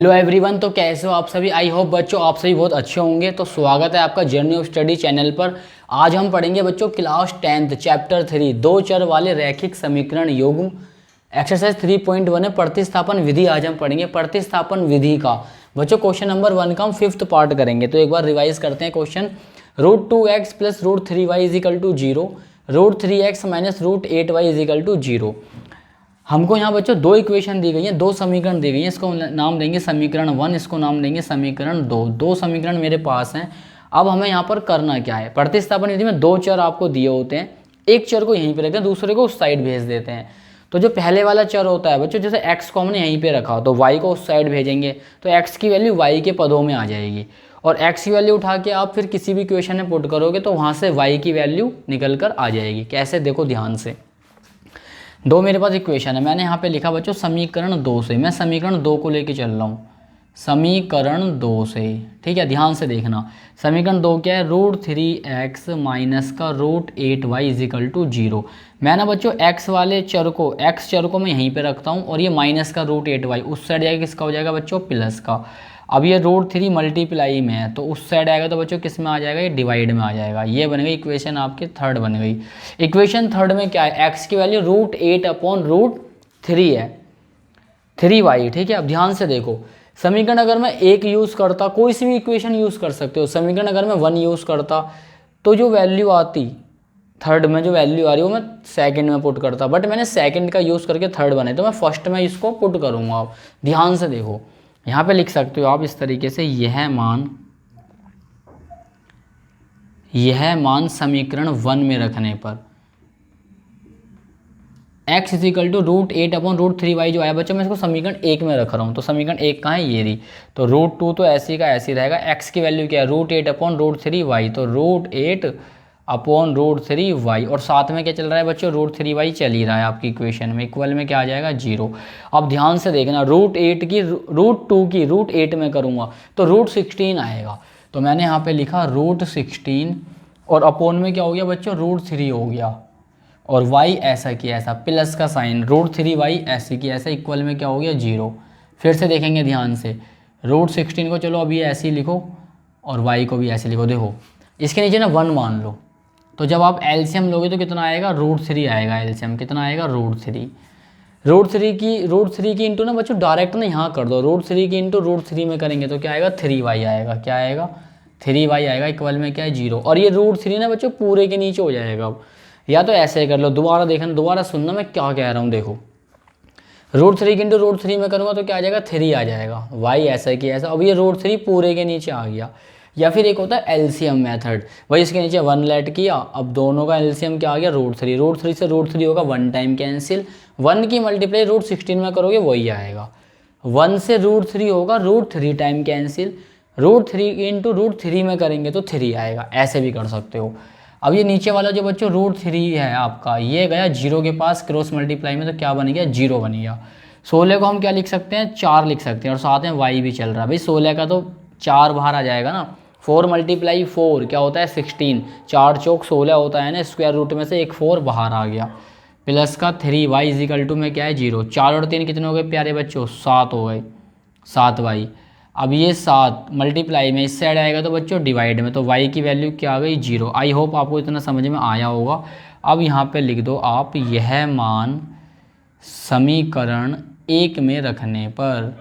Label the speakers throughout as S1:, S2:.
S1: Hello everyone, तो कैसे हो आप सभी। आई होप बच्चों आप सभी बहुत अच्छे होंगे। तो स्वागत है आपका जर्नी ऑफ स्टडी चैनल पर। आज हम पढ़ेंगे बच्चों क्लास 10th चैप्टर 3 दो चर वाले रैखिक समीकरण युग्म एक्सरसाइज 3.1 है प्रतिस्थापन विधि। आज हम पढ़ेंगे प्रतिस्थापन विधि का बच्चों क्वेश्चन नंबर 1 का हम 5th पार्ट करेंगे। तो एक बार रिवाइज करते हैं question. √2x plus √3y is equal to 0, √3x minus √8y is equal to 0। हमको यहाँ बच्चों दो इक्वेशन दी गई हैं, दो समीकरण दी गई हैं। इसको नाम देंगे समीकरण 1, इसको नाम देंगे समीकरण 2। दो समीकरण मेरे पास हैं। अब हमें यहाँ पर करना क्या है, प्रतिस्थापन विधि में दो चर आपको दिए होते हैं, एक चर को यहीं पे रखते हैं, दूसरे को उस साइड भेज देते हैं। तो जो पहले वाला चर होता है बच्चों, जैसे x को हमने यहीं पे रखा तो y को उस साइड भेजेंगे तो x की वैल्यू y के पदों में आ जाएगी, और x की वैल्यू उठा के आप फिर किसी भी इक्वेशन में पुट करोगे तो वहाँ से y की वैल्यू निकल कर आ जाएगी। कैसे, देखो ध्यान से। दो मेरे पास इक्वेशन है, मैंने यहाँ पे लिखा बच्चों समीकरण 2 से। मैं समीकरण 2 को लेके चल रहा हूँ, समीकरण 2 से, ठीक है। ध्यान से देखना, समीकरण 2 क्या है, √3x माइनस का √8y इज इक्वल टू 0। मैं ना बच्चों x वाले चर को, x चर को मैं यहीं पे रखता हूँ, और ये माइनस का √8y उस साइड जाएगा, किसका हो जाएगा बच्चों, प्लस का। अब ये √3 मल्टीप्लाई में है तो उस साइड आएगा तो बच्चों किस में आ जाएगा, ये डिवाइड में आ जाएगा। ये बन गई इक्वेशन आपकी थर्ड बन गई। इक्वेशन थर्ड में क्या है, x की वैल्यू √8/√3 है, 3y, ठीक है। अब ध्यान से देखो, समीकरण अगर मैं एक यूज़ करता, कोई सी भी इक्वेशन यूज़ कर सकते हो। समीकरण अगर मैं 1 यूज़ करता तो जो वैल्यू आती थर्ड में, जो वैल्यू आ रही है वो मैं सेकंड में पुट करता, बट मैंने सेकंड का यूज़ करके थर्ड बनाई तो मैं फर्स्ट में इसको पुट करूँगा। आप ध्यान से देखो, यहाँ पे लिख सकते हो आप इस तरीके से, यह मान समीकरण 1 में रखने पर x is equal to √8/√3y जो आया बच्चों, मैं इसको समीकरण 1 में रख रहा हूँ। तो समीकरण 1 कहाँ है, ये रही। तो √2 तो ऐसे का ऐसे रहेगा। x की वैल्यू क्या है, √8/√3y, तो √8/√3y, और साथ में क्या चल रहा है बच्चों, √3y चल ही रहा है आपकी इक्वेशन में। इक्वल में क्या आ जाएगा, 0। अब ध्यान से देखना, √2 की √8 में करूँगा तो √16 आएगा। तो मैंने यहाँ पे लिखा √16, और अपोन में क्या हो गया बच्चों, √3 हो गया, और y ऐसा की ऐसा, प्लस का साइन, √3y ऐसे की ऐसा, इक्वल में क्या हो गया, 0। फिर से देखेंगे ध्यान से, √16 को चलो अभी ऐसे ही लिखो, और y को भी ऐसे लिखो। देखो इसके नीचे ना 1 मान लो, तो जब आप एलसीएम लोगे तो कितना आएगा, √3 आएगा। एलसीएम कितना आएगा, √3 की इंटू ना बच्चों डायरेक्ट ना यहाँ कर दो, √3 की इंटू √3 में करेंगे तो क्या आएगा, 3y आएगा। क्या आएगा, 3y आएगा। इक्वल में क्या है, 0। और ये √3 ना बच्चों पूरे के नीचे हो जाएगा। अब या तो ऐसे कर लो, दोबारा देखना, दोबारा सुनना मैं क्या कह रहा हूँ। देखो √3 की इंटू √3 में करूँगा तो क्या आ जाएगा, 3 आ जाएगा। y ऐसा कि ऐसा, अब ये √3 पूरे के नीचे आ गया। या फिर एक होता है एलसीएम मेथड, वही इसके नीचे 1 लेट किया, अब दोनों का एलसीएम क्या आ गया, √3 से √3 होगा 1 टाइम कैंसिल, 1 की मल्टीप्लाई √16 में करोगे वही आएगा। 1 से √3 होगा √3 टाइम कैंसिल, √3 इंटू √3 में करेंगे तो 3 आएगा। ऐसे भी कर सकते हो। अब ये नीचे वाला जो बच्चों √3 है आपका, ये गया 0 के पास क्रॉस मल्टीप्लाई में तो क्या बन गया, 0 बन गया। 16 को हम क्या लिख सकते हैं, 4 लिख सकते हैं, और साथ में y भी चल रहा है भाई। 16 का तो 4 बाहर आ जाएगा ना, 4 × 4 क्या होता है, 16, 4 चौक 16 होता है ना, स्क्वायर रूट में से एक 4 बाहर आ गया, प्लस का 3y इज इक्वल टू में क्या है, 0। 4 और 3 कितने हो गए प्यारे बच्चों, 7 हो गए, 7y। अब ये 7 मल्टीप्लाई में इस साइड आएगा तो बच्चों डिवाइड में, तो y की वैल्यू क्या आ गई, 0। आई होप आपको इतना समझ में आया होगा। अब यहाँ पे लिख दो आप, यह मान समीकरण 1 में रखने पर,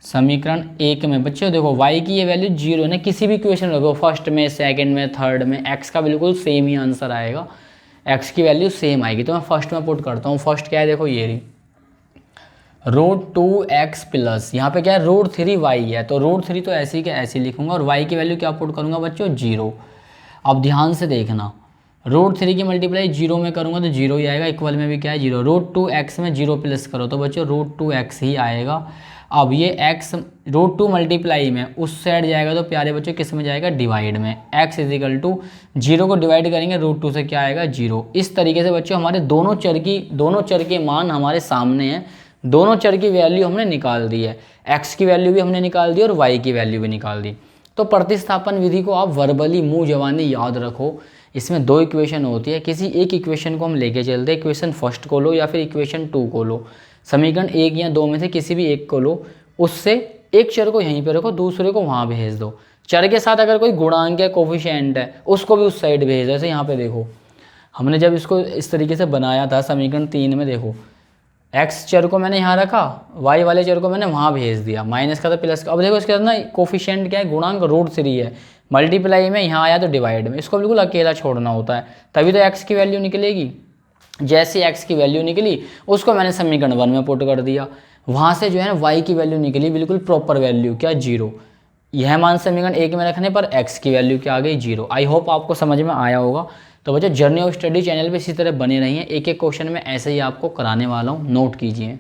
S1: समीकरण 1 में बच्चों देखो y की ये वैल्यू 0 है ना, किसी भी इक्वेशन रखो, फर्स्ट में, सेकंड में, थर्ड में, x का बिल्कुल सेम ही आंसर आएगा, x की वैल्यू सेम आएगी। तो मैं फर्स्ट में पुट करता हूँ। फर्स्ट क्या है, देखो ये रही √2x प्लस, यहाँ पे क्या है, √3y है, तो √3 तो ऐसे ही क्या ऐसे ही लिखूंगा, और y की वैल्यू क्या पुट करूंगा बच्चों, 0। अब ध्यान से देखना, √3 की मल्टीप्लाई 0 में करूंगा तो 0 ही आएगा। इक्वल में भी क्या है, 0। √2x में 0 प्लस करो तो बच्चों √2x ही आएगा। अब ये x √2 मल्टीप्लाई में उस साइड जाएगा तो प्यारे बच्चों किस में जाएगा, डिवाइड में। x इज इक्वल टू 0 को डिवाइड करेंगे √2 से क्या आएगा, 0। इस तरीके से बच्चों हमारे दोनों चर के मान हमारे सामने हैं, दोनों चर की वैल्यू हमने निकाल दी है, x की वैल्यू भी हमने निकाल दी और y की वैल्यू भी निकाल दी। तो प्रतिस्थापन विधि को आप वर्बली, मुंह जबानी याद रखो। इसमें दो इक्वेशन होती है, किसी एक इक्वेशन को हम लेके चलते हैं, इक्वेशन फर्स्ट को लो या फिर इक्वेशन 2 को लो, समीकरण 1 या 2 में से किसी भी एक को लो, उससे एक चर को यहीं पे रखो, दूसरे को वहाँ भेज दो। चर के साथ अगर कोई गुणांक है, कोफिशिएंट है, उसको भी उस साइड भेज दो। जैसे यहाँ पे देखो, हमने जब इसको इस तरीके से बनाया था समीकरण 3 में, देखो एक्स चर को मैंने यहाँ रखा, वाई वाले चर को मैंने वहाँ भेज दिया, माइनस का था प्लस का। अब देखो इसके अंदर ना कोफिशिएंट क्या है, गुणांक √3 है, मल्टीप्लाई में यहाँ आया तो डिवाइड में, इसको बिल्कुल अकेला छोड़ना होता है, तभी तो एक्स की वैल्यू निकलेगी। जैसे एक्स की वैल्यू निकली उसको मैंने समीकरण 1 में पुट कर दिया, वहाँ से जो है ना वाई की वैल्यू निकली बिल्कुल प्रॉपर वैल्यू, क्या 0। यह मान समीकरण 1 में रखने पर एक्स की वैल्यू क्या आ गई 0। आई होप आपको समझ में आया होगा। तो बच्चों जर्नी ऑफ स्टडी चैनल पे इसी तरह बने रहिए, एक एक क्वेश्चन में ऐसे ही आपको कराने वाला हूँ, नोट कीजिए।